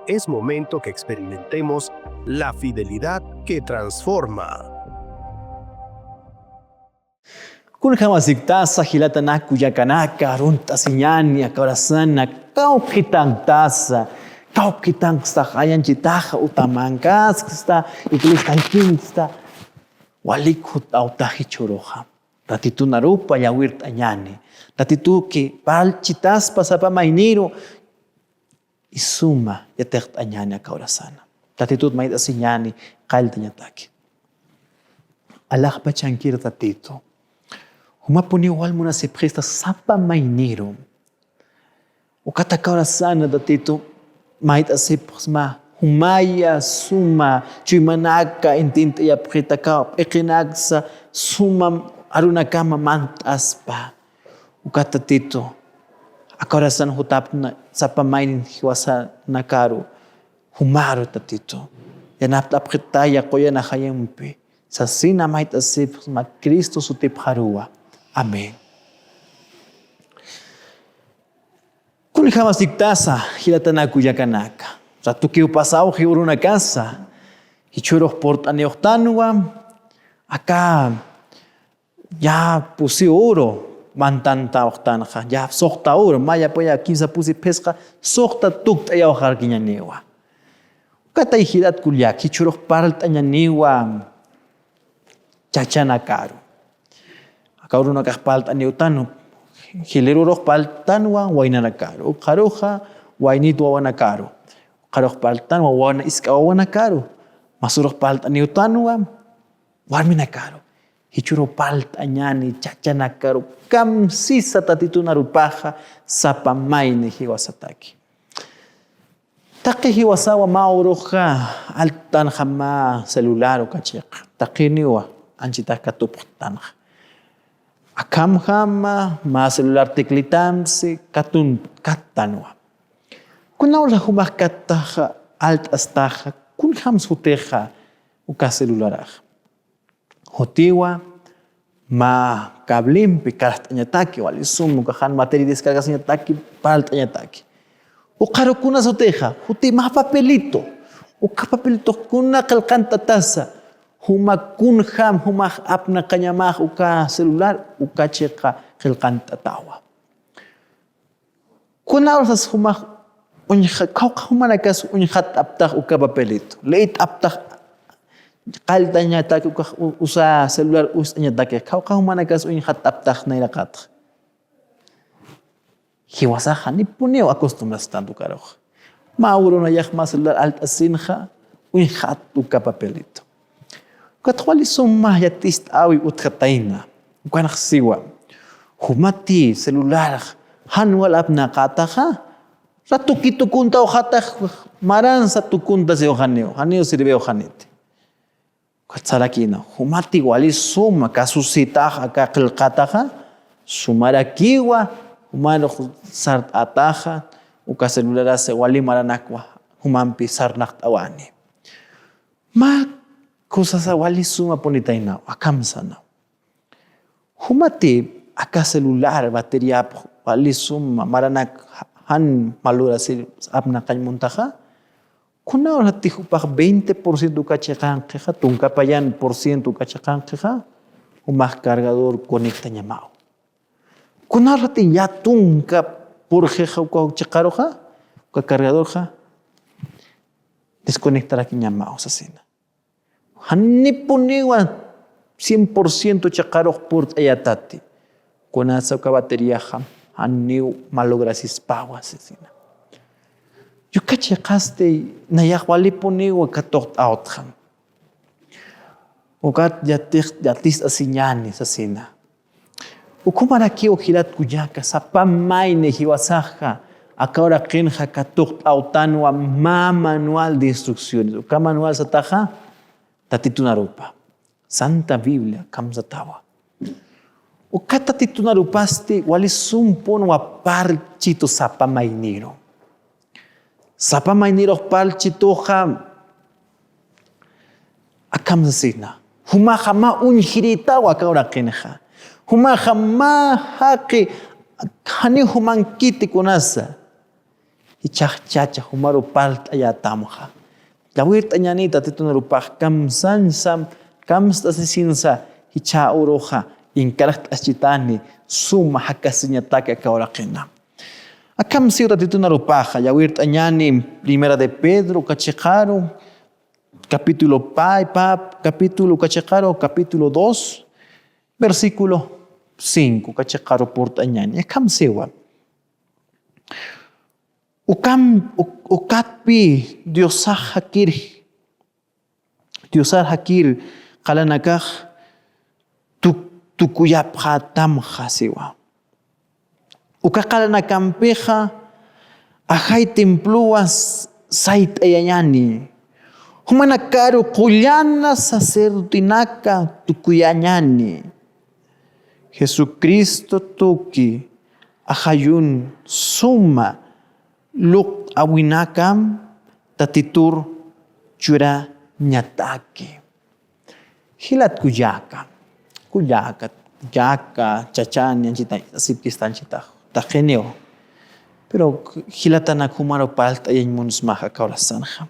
es momento que experimentemos la fidelidad que transforma. Kunjamasiktasa hilatanaku yakanaka runta siñani akaurasana kaukitantasa kaukitantsa hayanchitaja utamankasksta iklistankinsta walikut autaji choroja ratitu narupa yawirta ñani ratitu que palchitas pasapa mainiro isuma yatekta ñani akaurasana ratitut maita siñani qalta ñataki alajpa chankir ratito Humapuni walmuna se presta sapa mainiro. Ukata kaura sana datito maita se posma humaya suma chuimanaka intinta ya preta ka ekinagsa suma arunakama mantaspa. Ukata tito akaura sana hutapna sapa mainin hiwasa nakaru humaru tatito. Yanapta preta ya koya na hayempe. Sa sina maita se posma Cristo sutipharua. Amén. Kulijamas dictasa, hilatanaku yakanaka. Ratukiu pasao hiuruna casa. Hichuros portaneochtanua. Acá ya pusi oro. Mantanta ochtanja. Ya sohta oro. Maya poya 15 pusi pesca. Sohta tukta ya ojar kiñanewa. Kata hilat kulyak. Hichuros partañanewa. Chachanakaru. Kauruna kahpalta niutano hileruro paltanwa wainanakaru karuja wainitwa wanakaru karuj paltanwa wana iska wanakaru masuruj palta niutanwa warminakaru hichuro palta ñani chachanakaru kamsisa tatitunarupaja sapamaine hiwasataki taqi hiwasawa mauruja altan jama celular kachiq taqiniwa anchitaka tuptanja Akam hama ma celular teclitamsi katun katanwa. Kuna ora humah kataha alt astaha kun hams huteja uka celularaj. Hotiwa ma kablim pikas tanyataki wali sumu kahan materi descargas tanyataki pal tanyataki. Ukaro kuna soteja huti ma papelito. Uka papelito kuna kalkanta tasa. Huma kunham huma apna kanyamah uka celular uka cheka khilqanta tawa kuna orsas huma unha huma nakas unhat aptah uka papelito leit aptah qaltanya tak uka usa celular usanya tak huma nakas unhat aptah nailaqat hiwasaha ni puneo acostumbras tanto karoj mauro na yahma celular alt asinha unhat uka papelito Katwali summa yatist awi utkataina. Ukanak siwa. Humati celular hanwal apna kataha. Ratukitu kunta ohatah maran satu kunta se ohaneo. Haneo sirve ohanete. Katsarakina. Humati wali summa kasusitaha kakil kataha. Sumarakiwa. Humano sart ataha. Uka celular se wali maranakwa. Humampi sarnak awani. Cosas wali suma ponitaina akamsana. Humati aka celular bateria wali suma maranak han malura sir apna kanymuntaja. Kuna orati hupag 20% kachakan keja tungka payan % kachakan keja. Humah cargador conecta ñamao. Kuna orati ya tungka por jeja uka chakaroja. Uka cargador ja. Desconectará ki ñamao sasina. Hanipuniwa 100% chakaroj purt ayatati. Kuna sa ka bateria ham haniu malograsis pawa sesina. Yuka chakaste na yahwali puniwa katot out ham. Ukat yatis asinyani sesina. Ukumara ki ohilat kuyaka sa pamaine hiwasaja. Akora kinja katot autanwa ma manual de instrucciones. Uka manual sa taja. Tatitunarupa. Santa Biblia kamsatawa. Ukata titunarupaste wali sumpon wa parchito sapa mainiro. Sapa mainiro parchito ha akamsasina. Huma hama unhirita wa kaura kenha. Huma hama haki hani humankiti kunasa. chacha humaro palt ayatamha. Yawit añanita titunarupaj kamsansam kamstasisinsa hicha uroja inkarakt aschitani suma hakasiñataki akauraqina. Akam siura titunarupaja yawit añani primera de Pedro kachikaro capítulo capítulo kachikaro capítulo 2 versículo 5 kachikaro portañani. Akam siwa ukatpi Diosah hakir kalanakaj tukuyapja tamja siwa. Ukakalanakampija ajay templuas sait ayayani. Humanakaru kullana sacerdotinaka tukuyañani. Jesucristo tuki ajayun suma luk awinakam tatitur chura ñataki. Hilat kuyaka chachani anchita asipkistan chita tajeneo. Pero hilatana kumaro palta y munsmaja kaurasanja.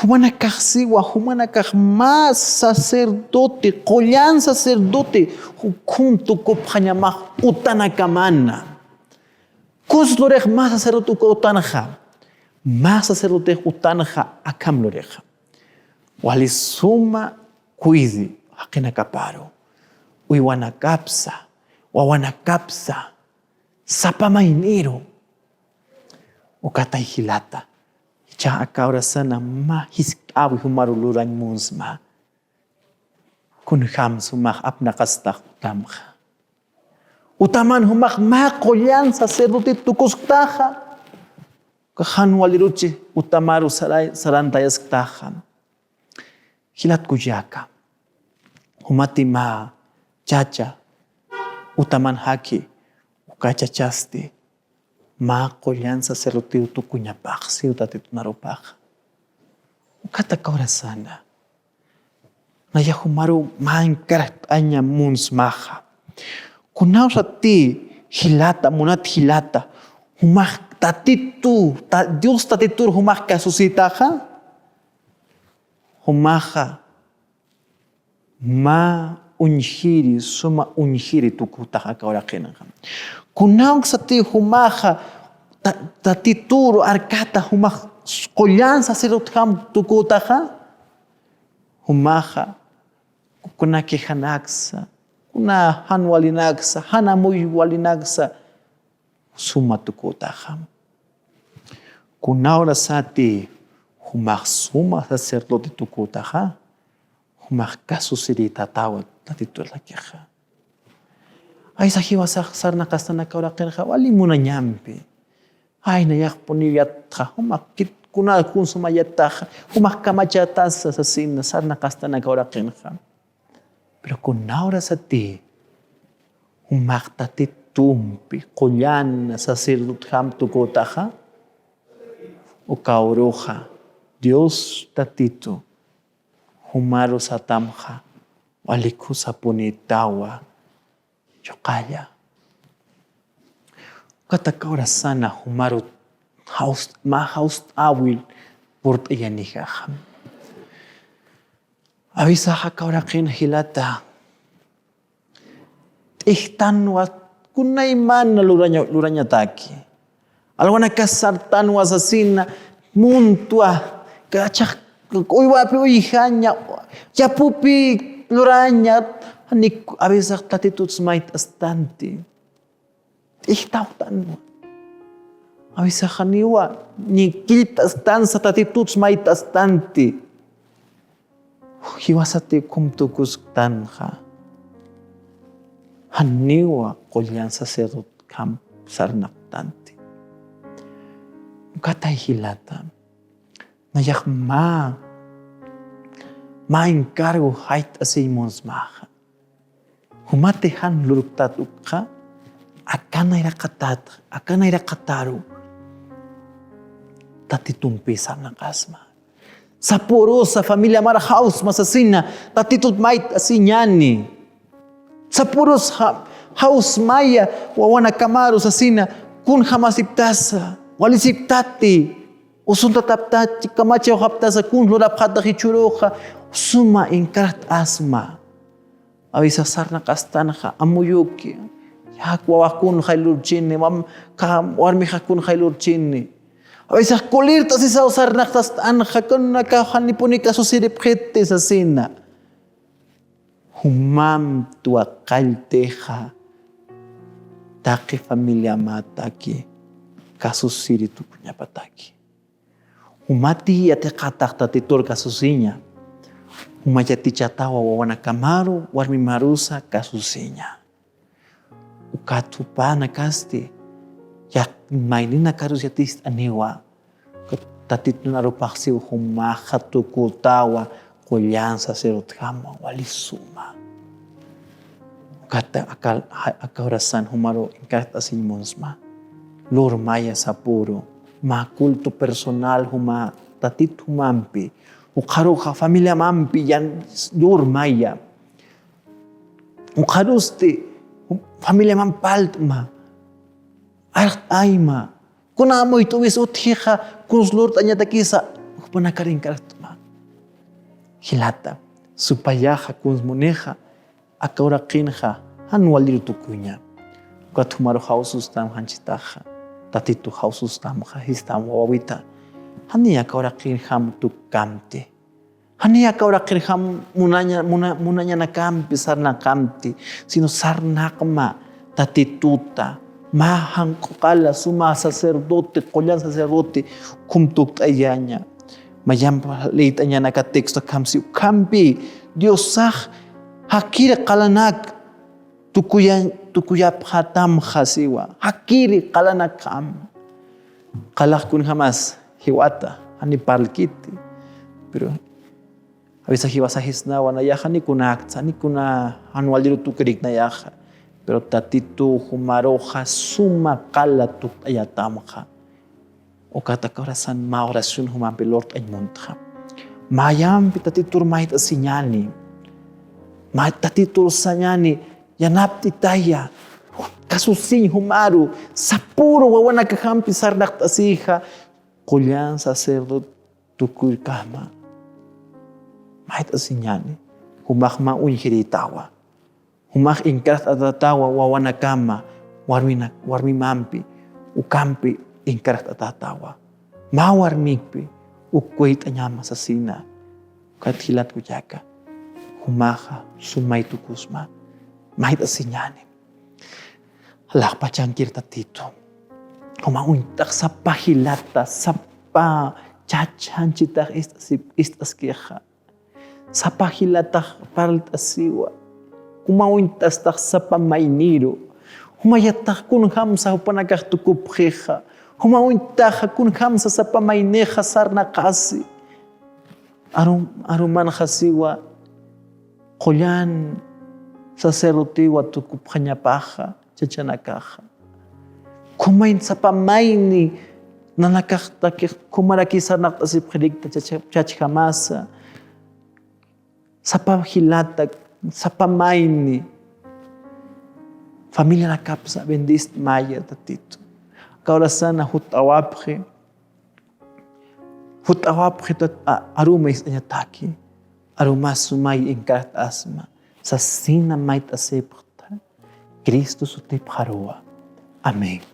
Humanakaj siwa, humanakaj más sacerdote, kollan sacerdote, junto kopjañamaj utanakamana. Kuslorej más sacerdote utanaja, más sacerdote utanaja akam loreja. Walisuma cuidi, akenakaparo, uiwanakapsa, wawanakapsa, sapamainero, ukataihilata. Cha akaura sana ma hiskawi humaru lurañ munsma. Kun ham sumah apnakastak tamja. Utaman humah ma kollan sacerdote tukustaja. Kahan waliruchi utamaru sarantayastakja. Hilat kuyaka. Humati ma chacha. Utaman haki. Ukachachasti. Ma kollan sacerdote tukuñapaj ciudad titunaropaj. Ukata kaurasana. Naya humaru ma enkarat aña munsmaja. Kunausa ti hilata munat hilata. Humaj tatitu Dios tatitur humaj kasusitaja. Humaja ma unjiri suma unjiri tukutaja kaurakenaja. Kunang sa ti humaja tatituro arkata humaj kollan sacerdotkam tukutaja. Humaja kuna kehanaksa, kuna hanwalinaksa, hanamuy walinaksa suma tukutaja. Kunaura sa ti humaj suma sacerdote tukutaja. Humaj kasusirita tawat tatitur la keja. Ay sahiwa sarna kastana kauraqinqa wali munañampi. Ay nayak puniyatqa humakit kuna kunsuma yattaqa humak kamachatas asasina sarna kastana kauraqinqa. Pero kunaura sati humak tatitumpi qullana sacerdotkam tukutaqa ukauruja Dios tatito humaru satamja waliku sapunitawa chokaya. Katakaura sana humaru haust awil port iyanijaham. Avisaja kauraqin hilata. Ihtanwa kunayman lurañataki. Alguna kasartanwa asasina muntua kachak uywapi uyhaña yapupi luraña. Ni avisa tatitut smait astanti. Ihtautan. Avisa haniwa ni kilta stanza tatitut smait astanti. Hiwasati kumtukus tanja. Haniwa kolyan sacerdote kam sarnaktanti. Katay hilata. Nayak ma encargo hait asimons maha. Humatehan luruktat ukha, akana ira kataru, tatitumpisa na kasma. Sa purosa familia mara house masasina, tatitut mait asinyani. Sa puros house maya, wawana kamaru sasina, kun hamasiptasa, walisip tati, usun tataptati, kamachi o hapta sa kun, lorap hata hichuroja, suma inkarat asma. Awisa sarna kastanaja, amuyuki, yakwawakun hailurchini, warmi hakun hailurchini. Awisa kolirta si sa sarna kastanaja, kun nakahanipuni kasusiripjete sa sina. Humam tua kalteja, taki familia mataki, kasusiri tu punya pataki. Humati ate katakta titor kasusinya. Humajati chatawa wawana kamaru, warmi marusa kasusinya. Ukatupana kasti, yak mainina karusiatis anewa. Tatit narupaksi humaha tukutawa, kulyansa serutama walisuma. Kata akaurasan humaro ingkat asimonsma. Lor maya sapuro, ma kulto personal huma tatit humampi. Ukaruha familia mampi yan lor maya. Ukaruste familia mampaltma. Art aima. Kuna mo ito wis uthiha kunslor tanya takisa panakaring karatma. Hilata supaya hakun moneja akaura kinha hanwalir tukunya. Katumaro hausus tam hanchitaja. Tatitu hausus tam histam wawita. Hani akaura kinham tukamte. Hani akaura kinham munanya nakampi sarnakamti. Sino sarnakma tatituta. Mahang kukala suma sacerdote, kolyan sacerdote kumtuk ayanya. Mayam leit anya nakatexto kamsi kampi Dios sah hakire kalanak tukuyap hatam khasiwa hakire kalanak kam kalak kun hamas hiwata hani parkiti pero avisa hiwasa hisna wana yaha ni kunakta ni kuna anwaliru tukirik na yaha pero tatitu humaroja suma kala tuk ayatamha o kata corazón ma oración huma belort ay montra mayam pitatitur mait asinyani ma tatitur sanyani yanap titaya kasusin humaru sapuro wawana kahampi sarnak tasija kulyan sacerdote tukuy kama mait asinyani humak ma unhiritawa humak ingkat atatawa wawana kama warmi mampi ukampi ingkarat atatawa. Mawar migpi, ukwait anyama sa sina. Kathilat ko jaka. Humaha, sumay tukusma. Mahit asinyani. Halak pa changkir tatito. Humauntak sa pahilata, sa pa chachanchita istas keha. Sa pahilata parat asiwa. Humauntas tak sa pamainiro. Humayatak kun ham sa hupanagaktukupkeha. Humawintaha kun hamsa sa pamayneha sarna kasi. Aruman khasiwa kolyan sacerdotiwa tukup kanyapaha chachanakaha. Kumain sa pamayni na nakaktakik kumaraki sarnak tasip khidikta chachkamasa. Sa pahilatag sa pamayni familia nakapsa bendist maya tatito. Kaurasan na hutawapre tat aruma is anyataki aruma sumay ingkat asma sa sina may tasipta Cristo sutip harua. Amen.